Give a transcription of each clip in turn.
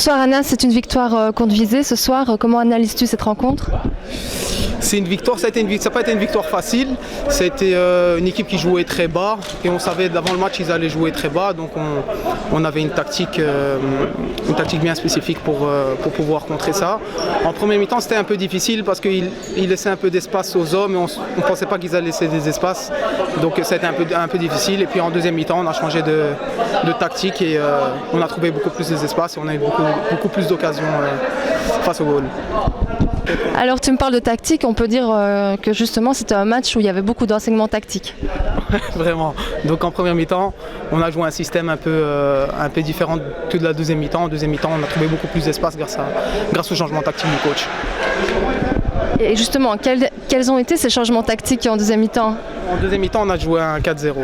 Bonsoir Anas, c'est une victoire contre Visé ce soir. Comment analyses-tu cette rencontre? C'est une victoire, ça n'a pas été une victoire facile. C'était une équipe qui jouait très bas et on savait d'avant le match qu'ils allaient jouer très bas. Donc on avait une tactique bien spécifique pour pouvoir contrer ça. En premier mi-temps, c'était un peu difficile parce qu'ils laissaient un peu d'espace aux hommes et on ne pensait pas qu'ils allaient laisser des espaces. Donc ça a été un peu difficile. Et puis en deuxième mi-temps, on a changé de tactique et on a trouvé beaucoup plus d'espace et on a eu beaucoup plus d'occasions face au goal. Alors tu me parles de tactique, on peut dire que justement c'était un match où il y avait beaucoup d'enseignements tactiques. Vraiment. Donc en première mi-temps, on a joué un système un peu différent que de la deuxième mi-temps. En deuxième mi-temps, on a trouvé beaucoup plus d'espace grâce au changement tactique du coach. Et justement, quels ont été ces changements tactiques en deuxième mi-temps? En deuxième mi-temps, on a joué un 4-0.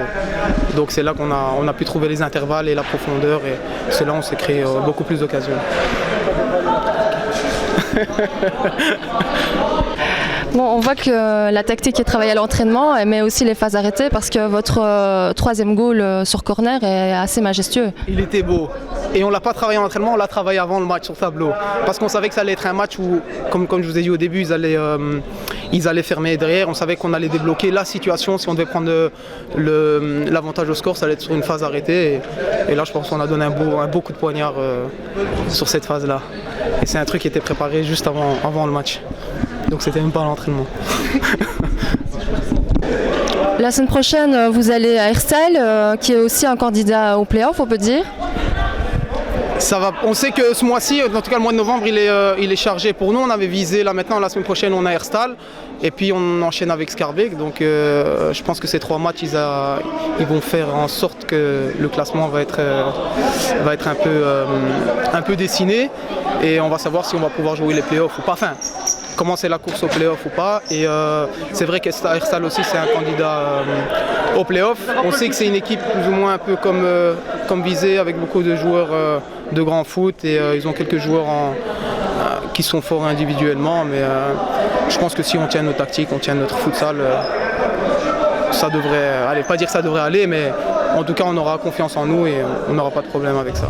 Donc c'est là qu'on a pu trouver les intervalles et la profondeur et c'est là où on s'est créé beaucoup plus d'occasions. Bon, on voit que la tactique est travaillée à l'entraînement, mais aussi les phases arrêtées parce que votre troisième goal sur corner est assez majestueux. Il était beau. Et on ne l'a pas travaillé en entraînement, on l'a travaillé avant le match sur tableau. Parce qu'on savait que ça allait être un match où, comme je vous ai dit au début, ils allaient fermer derrière. On savait qu'on allait débloquer la situation. Si on devait prendre l'avantage au score, ça allait être sur une phase arrêtée. Et là, je pense qu'on a donné un beau coup de poignard sur cette phase-là. Et c'est un truc qui était préparé juste avant le match. Donc c'était même pas à l'entraînement. La semaine prochaine, vous allez à Herstal, qui est aussi un candidat au play-off, on peut dire. Ça va. On sait que ce mois-ci, en tout cas le mois de novembre, il est chargé pour nous. On avait visé là maintenant, la semaine prochaine, on a Herstal. Et puis on enchaîne avec Schaerbeek. Donc je pense que ces 3 matchs, ils vont faire en sorte que le classement va être un peu dessiné. Et on va savoir si on va pouvoir jouer les play-offs ou pas. Enfin, commencer la course aux play-offs ou pas. Et c'est vrai qu'Herstal aussi, c'est un candidat aux play-offs. On sait que c'est une équipe plus ou moins un peu comme Visé, avec beaucoup de joueurs de grand foot. Et ils ont quelques joueurs qui sont forts individuellement. Mais je pense que si on tient nos tactiques, on tient notre futsal, ça devrait aller. Pas dire que ça devrait aller, mais en tout cas, on aura confiance en nous et on n'aura pas de problème avec ça.